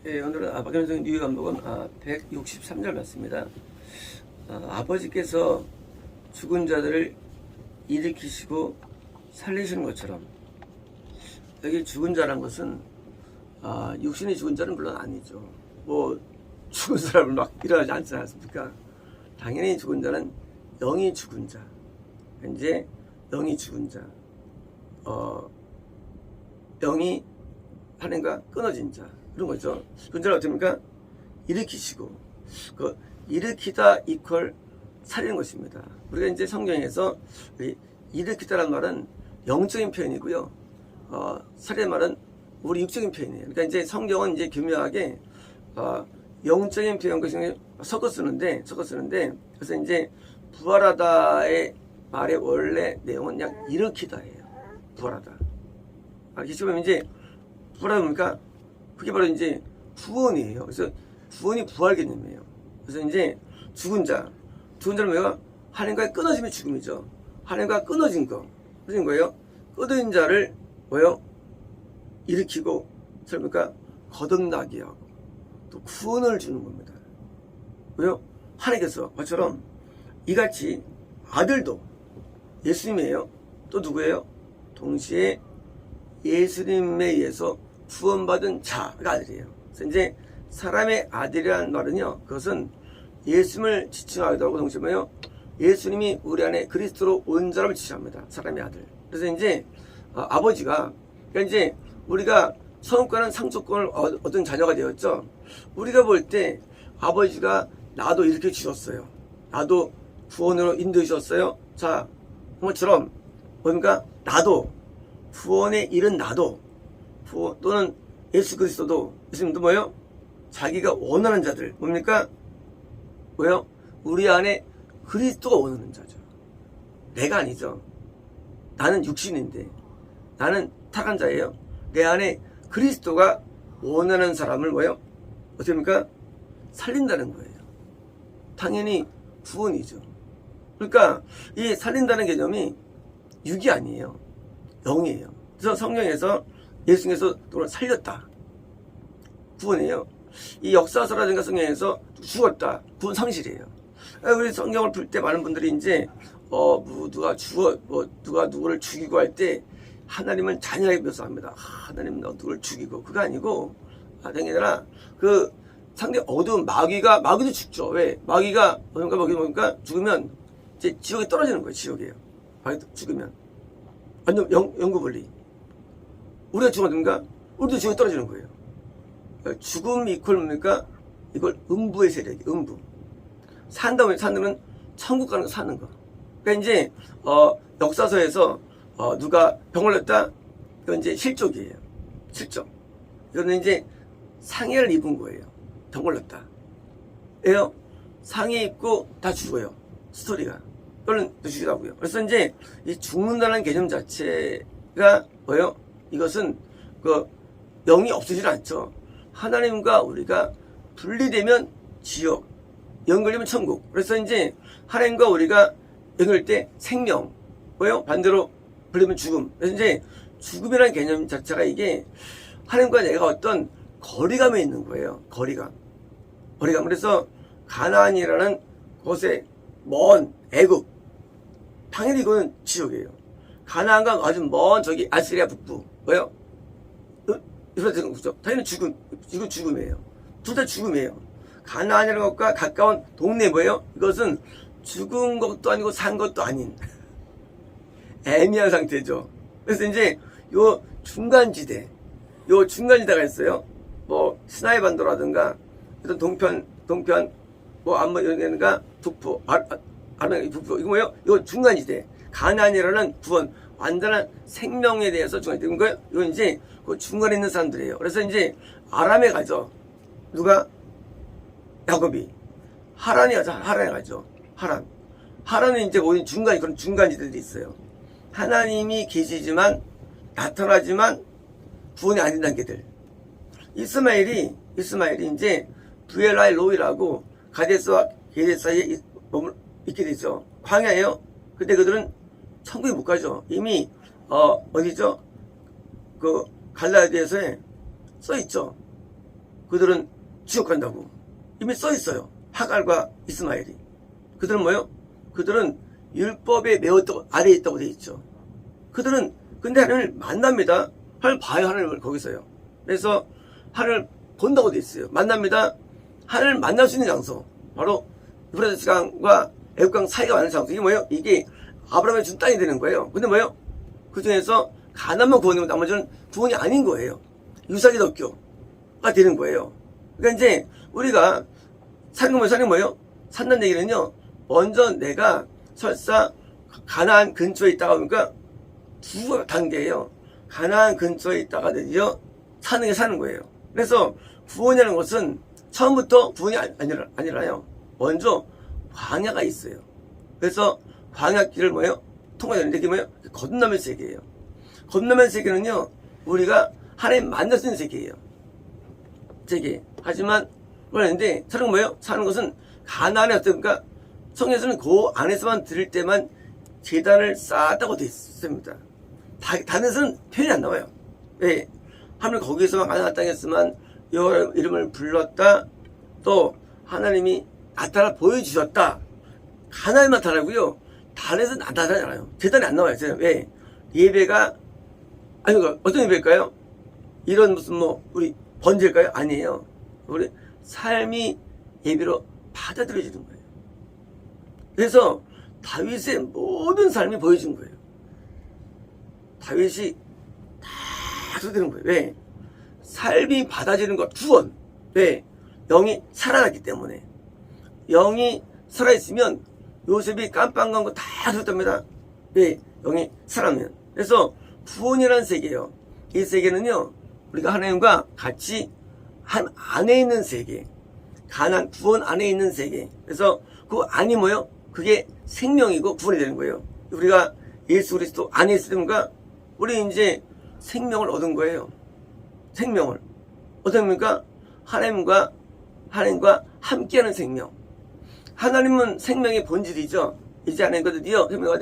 예, 오늘은 박현성 유감독은 163절 맞습니다. 아버지께서 죽은 자들을 일으키시고 살리시는 것처럼, 여기 죽은 자란 것은 육신이 죽은 자는 물론 아니죠. 뭐 죽은 사람을 막 일어나지 않지 않습니까? 당연히 죽은 자는 영이 죽은 자, 이제 영이 죽은 자, 영이 하나님과 끊어진 자, 그런 거죠. 죽은 자는 어떻습니까? 일으키시고, 그 일으키다 이퀄 살리는 것입니다. 우리가 이제 성경에서 일으키다라는 말은 영적인 표현이고요. 살리는 말은 우리 육적인 표현이에요. 그러니까 이제 성경은 이제 교묘하게 영적인 표현과 섞어 쓰는데, 그래서 이제 부활하다의 말의 원래 내용은 그냥 일으키다예요. 부활하다. 알겠죠? 그러면 이제 부활하다 보니까 그게 바로 이제 구원이에요. 그래서 구원이 부활 개념이에요. 그래서 이제 죽은 자는 뭐예요? 하나님과의 끊어짐이 죽음이죠. 하나님과 끊어진 거예요. 끊어진 자를 뭐예요? 일으키고, 그러니까 거듭나게 하고, 또 구원을 주는 겁니다. 왜요? 하나님께서 것처럼 이같이 아들도 예수님이에요. 또 누구예요? 동시에 예수님에 의해서 구원받은 자가 아들이에요. 그래서 이제 사람의 아들이라는 말은요, 그것은 예수님을 지칭하기도 하고, 동시에 뭐예요? 예수님이 우리 안에 그리스도로 온 사람을 지칭합니다. 사람의 아들. 그래서 이제 아버지가, 그러니까 이제 우리가 선권은 상속권을 얻은 자녀가 되었죠. 우리가 볼 때 아버지가 나도 이렇게 주셨어요. 나도 구원으로 인도해 주셨어요. 자, 그것처럼 뭡니까? 나도 구원에 이른 나도, 또는 예수 그리스도도, 예수님도 뭐예요? 자기가 원하는 자들, 뭡니까? 뭐예요? 우리 안에 그리스도가 원하는 자죠. 내가 아니죠. 나는 육신인데, 나는 타간 자예요. 내 안에 그리스도가 원하는 사람을 뭐예요? 어떻게 합니까? 살린다는 거예요. 당연히 구원이죠. 그러니까 이 살린다는 개념이 육이 아니에요. 영이에요. 그래서 성경에서 예수님께서 또 살렸다. 구원이에요. 이 역사서라든가 성경에서 죽었다. 구원 상실이에요. 우리 성경을 풀 때 많은 분들이 이제 누가 누가 누구를 죽이고 할 때 하나님은 잔인하게 묘사합니다. 하나님은 누구를 죽이고, 그거 아니고, 당연히나 그 상대 어두운 마귀도 죽죠. 왜? 마귀가 뭡니까? 죽으면 이제 지옥에 떨어지는 거예요. 지옥이에요. 마귀 죽으면 완전 영구분리. 우리가 죽었는가? 우리도 지옥에 떨어지는 거예요. 죽음 이퀄 뭡니까? 이걸 음부의 세력이, 음부. 산다면 천국 가는 거, 사는 거. 그러니까 이제 역사서에서 누가 병을 냈다? 이건 이제 실족이에요. 실족. 이거는 이제 상해를 입은 거예요. 병 걸렸다. 왜요? 상해 입고 다 죽어요. 스토리가. 이거는 죽이라고요. 그래서 이제 이 죽는다는 개념 자체가 뭐예요? 이것은 영이 없어지지 않죠. 하나님과 우리가 분리되면 지옥, 연결되면 천국. 그래서 이제 하나님과 우리가 연결될 때 생명, 뭐예요? 반대로 분리되면 죽음. 그래서 이제 죽음이라는 개념 자체가 이게 하나님과 내가 어떤 거리감에 있는 거예요. 거리감. 그래서 가나안이라는 곳에 먼 애국, 당연히 이거는 지옥이에요. 가나안과 아주 먼 저기 아시리아 북부, 뭐예요? 이런 거죠. 당연히 이건 죽음이에요. 둘 다 죽음이에요. 가나안이라는 것과 가까운 동네 뭐예요? 이것은 죽은 것도 아니고 산 것도 아닌 애매한 상태죠. 그래서 이제 요 중간지대가 있어요. 뭐 시나이 반도라든가 어떤 동편 뭐 안뭐 이런 데가 북부, 아르메니아 북부, 이거 뭐예요? 이거 중간지대. 가나안이라는 구원, 완전한 생명에 대해서 중간지대. 거예요. 이건 이제 그 중간에 있는 사람들이에요. 그래서 이제 아람에 가죠. 누가? 야곱이. 하란에 가죠. 하란은 이제 모든 그런 중간지대들이 있어요. 하나님이 계시지만, 나타나지만, 구원이 안 된다는 게들. 이스마엘이 이제 부엘라의 로이라고 가데스와 게데스 사이에 있게 되죠. 광야예요. 근데 그들은 천국에 못 가죠. 이미 어디죠? 그 갈라디아서에 써 있죠. 그들은 지옥 간다고 이미 써 있어요. 하갈과 이스마엘이. 그들은 뭐요? 그들은 율법에 아래에 있다고 돼 있죠. 그들은 근데 하나님을 만납니다. 하나님을 봐요. 하나님을 거기서요. 그래서 하나님을 본다고 돼 있어요. 만납니다. 하나님을 만날 수 있는 장소 바로 유프라tes 강과 애굽강 사이가 많은 장소. 이게 뭐예요? 이게 아브라함이 준 땅이 되는 거예요. 근데 뭐예요? 그 중에서 가나안만 구원이면 나머지는 구원이 아닌 거예요. 유사기독교가 되는 거예요. 그러니까 이제 우리가 사는 거 뭐예요? 산다는 얘기는요. 먼저 내가 설사 가나안 근처에 있다가 보니까 두 단계예요. 가나안 근처에 있다가 드디어 사는 게 사는 거예요. 그래서 구원이라는 것은 처음부터 구원이 아니라요. 먼저 광야가 있어요. 그래서 광야길을 뭐예요? 통과해야 되는데 그게 뭐예요? 거듭남의 세계예요. 거듭남의 세계는요. 우리가 하나님 만날 수 있는 세계예요. 세계. 하지만 그런데 사는 건 뭐예요? 사는 것은 가나안에 어떻습니까? 성경에서는 그 안에서만 들을 때만 제단을 쌓았다고 되어 있습니다. 다른 데서는 표현이 안 나와요. 왜? 하나님 거기에서만 가나안 땅에서만 여호와 이름을 불렀다. 또 하나님이 나타나 보여주셨다. 가나안에 나타나고요. 다른 데서는 나타나잖아요. 제단이 안 나와요. 왜? 예배가 아니 어떤 예배일까요? 이런 무슨 우리 번제일까요? 아니에요. 우리 삶이 예배로 받아들여지는 거예요. 그래서 다윗의 모든 삶이 보여준 거예요. 다윗이 다 되는 거예요. 왜? 삶이 받아지는 것, 구원. 왜? 영이 살아났기 때문에. 영이 살아있으면 요셉이 깜빵간 거 다 들었답니다. 왜? 영이 살아나면. 그래서 구원이라는 세계예요. 이 세계는요, 우리가 하나님과 같이 한 안에 있는 세계. 가난 구원 안에 있는 세계. 그래서 그 안이 뭐예요? 그게 생명이고 구원이 되는 거예요. 우리가 예수 그리스도 안에 있으니까 우리 이제 생명을 얻은 거예요. 생명을. 어떤 겁니까? 하나님과 함께하는 생명. 하나님은 생명의 본질이죠. 이제 하나님과 드디어 생명과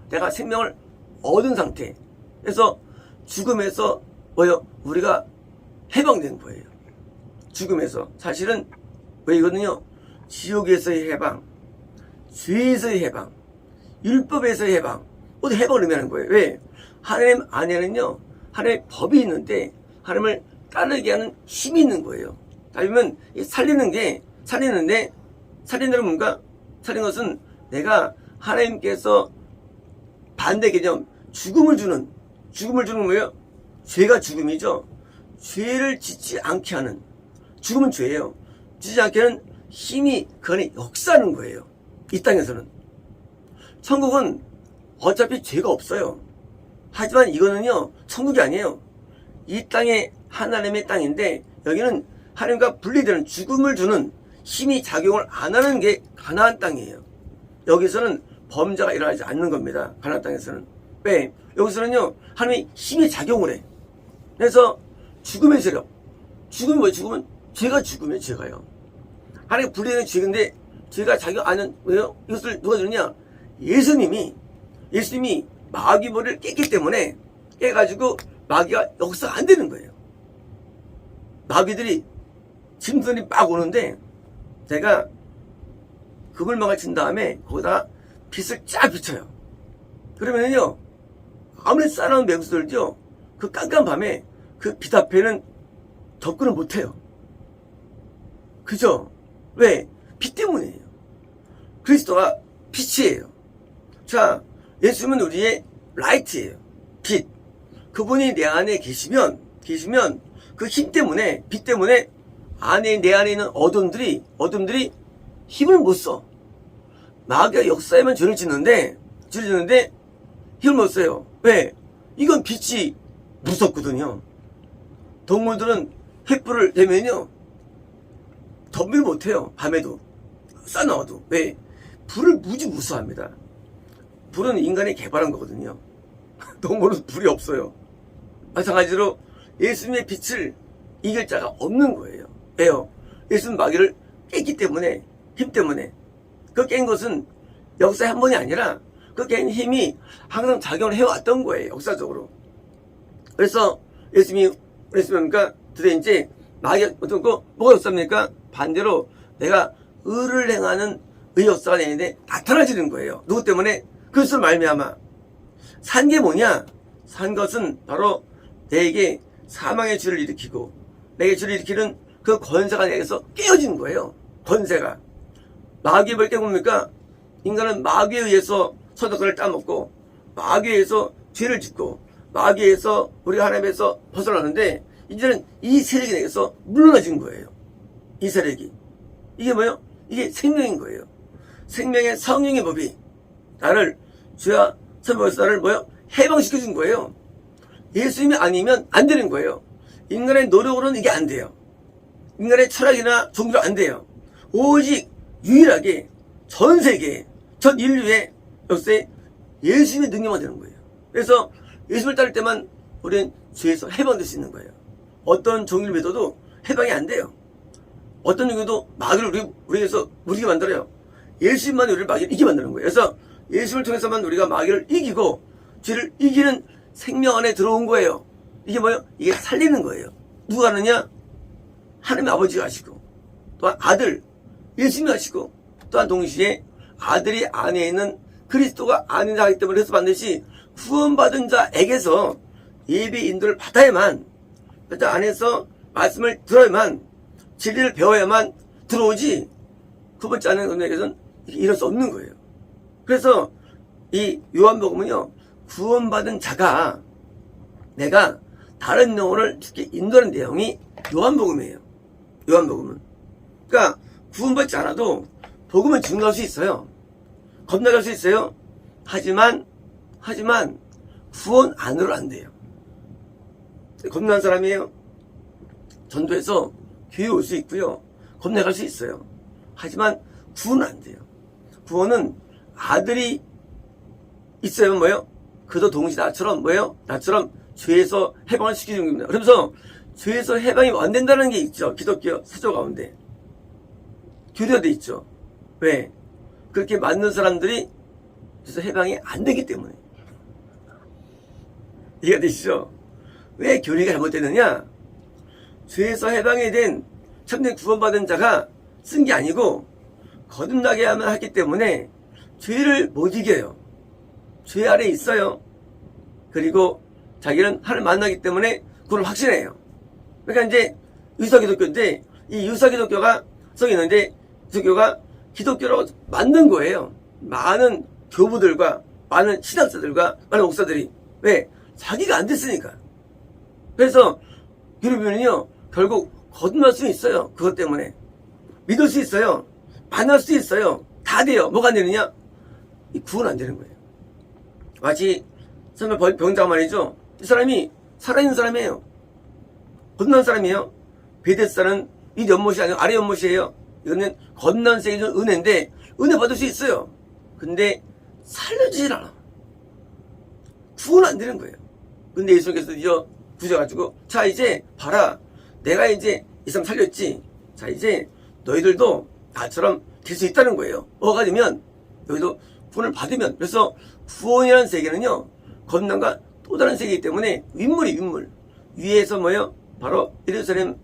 내가 생명을 얻은 상태. 그래서 죽음에서 뭐예요? 우리가 해방된 거예요. 죽음에서. 사실은 왜 이거는요? 지옥에서의 해방, 죄에서의 해방, 율법에서의 해방. 모두 해방을 의미하는 거예요. 왜? 하나님 안에는요, 하나님의 법이 있는데 하나님을 따르게 하는 힘이 있는 거예요. 아니면 살리는데 뭔가? 살리는 것은 내가 하나님께서 반대 개념, 죽음을 주는 뭐예요? 죄가 죽음이죠. 죄를 짓지 않게 하는, 죽음은 죄예요. 짓지 않게 하는 힘이 그 안에 역사하는 거예요. 이 땅에서는. 천국은 어차피 죄가 없어요. 하지만 이거는요, 천국이 아니에요. 이 땅에 하나님의 땅인데 여기는 하나님과 분리되는 죽음을 주는 힘이 작용을 안 하는 게 가나안 땅이에요. 여기서는 범죄가 일어나지 않는 겁니다. 가나안 땅에서는. 왜? 여기서는요, 하나님의 힘이 작용을 해. 그래서 죽음의 세력. 죽음이 뭐예요? 죽음은 죄가 죽음이에요. 죄가요. 하나님 분리되는 죄인데 죄가 작용 안 하는, 왜요? 이것을 누가 주느냐? 예수님이 마귀 머리를 깼기 때문에 깨가지고 마귀가 역사가 안 되는 거예요. 마귀들이 짐승이 막 오는데 제가 그물망을 친 다음에 거기다가 빛을 쫙 비춰요. 그러면요, 아무리 싸나운 맹수들도요, 그 깜깜한 밤에 그 빛 앞에는 접근을 못해요. 그죠? 왜? 빛 때문이에요. 그리스도가 빛이에요. 자, 예수님은 우리의 라이트예요. 빛. 그분이 내 안에 계시면 그 힘 때문에, 빛 때문에 내 안에 있는 어둠들이 힘을 못 써. 마귀가 역사에만 죄를 짓는데 힘을 못 써요. 왜? 이건 빛이 무섭거든요. 동물들은 횃불을 대면요, 덤비를 못해요. 밤에도 싸나워도. 왜? 불을 무지 무서워합니다. 불은 인간이 개발한 거거든요. 동물은 불이 없어요. 마찬가지로 예수님의 빛을 이길 자가 없는 거예요. 왜요? 예수는 마귀를 깼기 때문에, 힘 때문에. 그 깬 것은 역사의 한 번이 아니라 그 깬 힘이 항상 작용을 해왔던 거예요. 역사적으로. 그래서 예수님이 그러니까 드디어 이제 마귀가 어떤 거 뭐가 역사입니까? 반대로 내가 의를 행하는 의 역사가 되는데 나타나지는 거예요. 누구 때문에? 그것을 말미암아. 산 게 뭐냐? 산 것은 바로 내게 사망의 죄를 일으키고 내게 죄를 일으키는 그 권세가 내게서 깨어지는 거예요. 권세가. 마귀의 벌 깨봅니까? 인간은 마귀에 의해서 선악과를 따먹고 마귀에 의해서 죄를 짓고 마귀에 의해서 우리가 하나님에서 벗어나는데 이제는 이 세력이 내게서 물러나진 거예요. 이 세력이. 이게 뭐예요? 이게 생명인 거예요. 생명의 성령의 법이 나를 죄와 선벌에서 나를 뭐예요? 해방시켜준 거예요. 예수님이 아니면 안 되는 거예요. 인간의 노력으로는 이게 안 돼요. 인간의 철학이나 종교로 안 돼요. 오직 유일하게 전 세계, 전 인류의 역사에 예수님의 능력만 되는 거예요. 그래서 예수를 따를 때만 우리는 죄에서 해방될 수 있는 거예요. 어떤 종교를 믿어도 해방이 안 돼요. 어떤 종교도 마귀를 우리에서 우리게 만들어요. 예수님만 우리를 마귀를 이기게 만드는 거예요. 그래서 예수를 통해서만 우리가 마귀를 이기고 죄를 이기는 생명 안에 들어온 거예요. 이게 뭐예요? 이게 살리는 거예요. 누가 하느냐? 하나님 아버지가 하시고 또한 아들 예수님이 하시고 또한 동시에 아들이 안에 있는 그리스도가 안에 하기 때문에 그래서 반드시 구원받은 자에게서 예배 인도를 받아야만 그 안에서 말씀을 들어야만 진리를 배워야만 들어오지 그 번째 안에 은혜에게서는 이럴 수 없는 거예요. 그래서 이 요한복음은요 구원받은 자가 내가 다른 영혼을 죽게 인도하는 내용이 요한복음이에요. 요한복음은 그러니까 구원받지 않아도 복음은 증거할 수 있어요. 겁나갈 수 있어요. 하지만 구원 안으로 안 돼요. 겁나는 사람이에요. 전도해서 교회 올 수 있고요. 겁나갈 수 있어요. 하지만 구원은 안 돼요. 구원은 아들이 있어야만 뭐예요? 그도 동시에 나처럼 뭐예요? 나처럼 죄에서 해방을 시키는 겁니다. 그러면서 죄에서 해방이 안 된다는 게 있죠. 기독교 사조 가운데. 교류가 돼 있죠. 왜? 그렇게 맞는 사람들이 그래서 해방이 안 되기 때문에. 이해가 되시죠? 왜 교리가 잘못되느냐? 죄에서 해방이 된 참된 구원받은 자가 쓴 게 아니고 거듭나게 하면 하기 때문에 죄를 못 이겨요. 죄 아래 있어요. 그리고 자기는 하나님 만나기 때문에 그걸 확신해요. 그러니까 이제 유사기독교인데 이 유사기독교가 써 있는데 기독교가 기독교라고 만든 거예요. 많은 교부들과 많은 신학자들과 많은 목사들이. 왜? 자기가 안 됐으니까. 그래서 여러분은요 결국 거듭날 수 있어요. 그것 때문에 믿을 수 있어요. 만날 수 있어요. 다 돼요. 뭐가 안 되느냐? 이 구원 안 되는 거예요. 마치 병자가 말이죠. 이 사람이 살아있는 사람이에요. 거듭난 사람이에요. 베데스다는 이 연못이 아니고 아래 연못이에요. 이거는 거듭난 세계의 은혜인데 은혜 받을 수 있어요. 근데 살려지질 않아. 구원 안 되는 거예요. 근데 예수님께서 이어 부셔가지고 자 이제 봐라. 내가 이제 이 사람 살렸지. 자 이제 너희들도 나처럼 될 수 있다는 거예요. 뭐가 되면 너희도 구원을 받으면. 그래서 구원이라는 세계는요 거듭남과 또 다른 세계이기 때문에 윗물 위에서 뭐예요? 바로 예루살렘의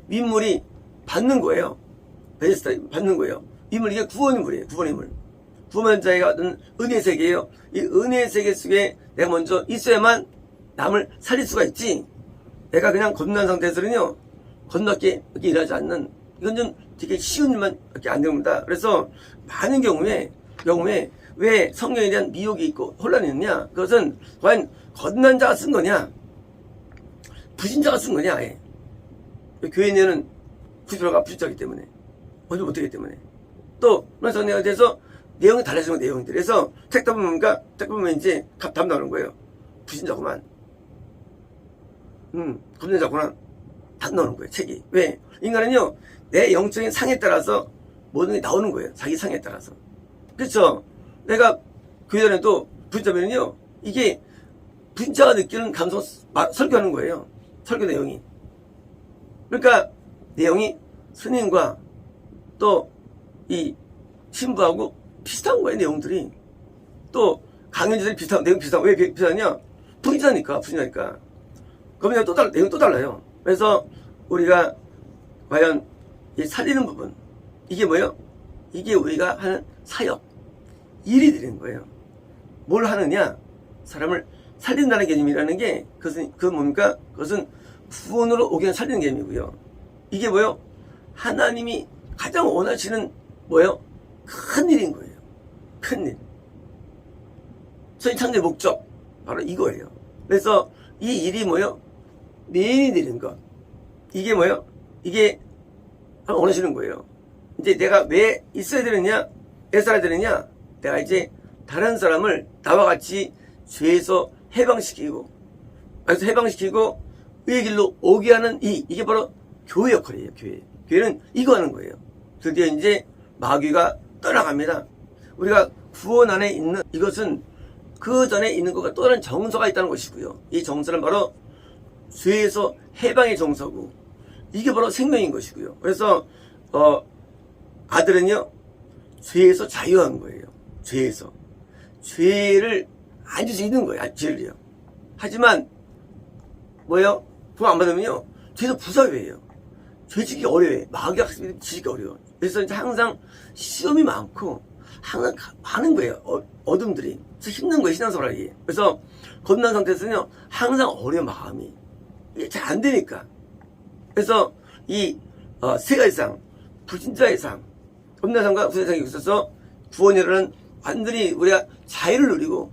윗물이 받는 거예요. 베데스다 받는 거예요. 윗물 이게 구원의 물이에요. 구원의 물. 구원한 자가 얻은 은혜 세계예요. 이 은혜 세계 속에 내가 먼저 있어야만 남을 살릴 수가 있지. 내가 그냥 거듭난 상태에서는요 건너게 이렇게 일하지 않는 이건 좀 되게 쉬운 일만 이렇게 안 됩니다. 그래서 많은 경우에 왜 성경에 대한 미혹이 있고 혼란이 있느냐? 그것은 과연 거듭난 자가 쓴 거냐? 부신자가 쓴 거냐? 아예. 교회 내는 부신자가 부신자이기 때문에 먼저 못하기 때문에 또 성경에 대해서 내용이 달라지는 거예요. 내용들이. 그래서 책 보면 이제 답 나오는 거예요. 부신자구만. 거듭난자구나. 답 나오는 거예요. 책이. 왜? 인간은요 내 영적인 상에 따라서 모든 게 나오는 거예요. 자기 상에 따라서. 그렇죠? 내가 교회 다녀도 부신자면요 이게 부신자가 느끼는 감성 설교하는 거예요. 설교 내용이. 그러니까 내용이 스님과 또 이 신부하고 비슷한 거예요. 내용들이. 또 강연자들이 비슷한 내용 비슷한. 왜 비슷하냐? 부신자니까. 그러면 내용이 또 달라요. 그래서 우리가 과연 이 살리는 부분, 이게 뭐예요? 이게 우리가 하는 사역, 일이 되는 거예요. 뭘 하느냐? 사람을 살린다는 개념이라는 게, 그것은 뭡니까? 그것은 구원으로 오게 하는 살리는 개념이고요. 이게 뭐예요? 하나님이 가장 원하시는 뭐예요? 큰 일인 거예요. 큰 일. 저희 창조의 목적, 바로 이거예요. 그래서 이 일이 뭐예요? 매인이 되는 것. 이게 뭐예요? 이게 원하시는 거예요. 이제 내가 왜 있어야 되느냐? 왜 살아야 되느냐? 내가 이제 다른 사람을 나와 같이 죄에서 해방시키고, 그래서 해방시키고 의의 길로 오게 하는 이게 바로 교회 역할이에요. 교회는 이거 하는 거예요. 드디어 이제 마귀가 떠나갑니다. 우리가 구원 안에 있는 이것은 그 전에 있는 것과 또 다른 정서가 있다는 것이고요. 이 정서는 바로 죄에서 해방의 정서고, 이게 바로 생명인 것이고요. 그래서 아들은요, 죄에서 자유한 거예요. 죄를 안 줄 수 있는 거예요. 죄를요. 하지만 뭐예요? 구원 안 받으면요, 죄에서 부사회예요. 죄지기 어려워요. 마귀가 지기 어려워. 그래서 이제 항상 시험이 많고 항상 많은 거예요. 어둠들이. 그래서 힘든 거예요. 신앙생활이. 그래서 겁난 상태에서는요, 항상 어려운 마음이. 이게 잘 안 되니까. 그래서 이 세 가지 상, 불신자의 상, 겁난 상과 불신자의 상이 있어서 구원이라는 완전히 우리가 자유를 누리고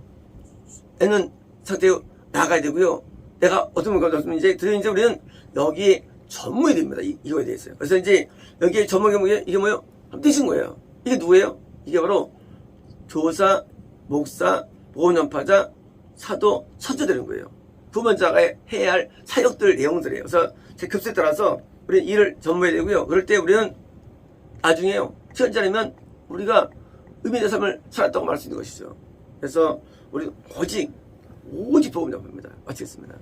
있는 상태로 나가야 되고요. 내가 어떤 걸 가졌으면 이제 우리는 여기에 전문이 됩니다. 이거에 대해서요. 그래서 이제 여기에 전문이 이게 뭐예요? 뜻인 거예요. 이게 누구예요? 이게 바로 교사, 목사, 보험연파자, 사도, 선조 되는 거예요. 부문자가 해야 할 사역들 내용들이에요. 그래서 제 급수에 따라서 우리는 일을 전무해야 되고요. 그럴 때 우리는 나중에요, 시간 지나면 우리가 의미 있는 삶을 살았다고 말할 수 있는 것이죠. 그래서 우리는 오직 보험연파입니다. 마치겠습니다.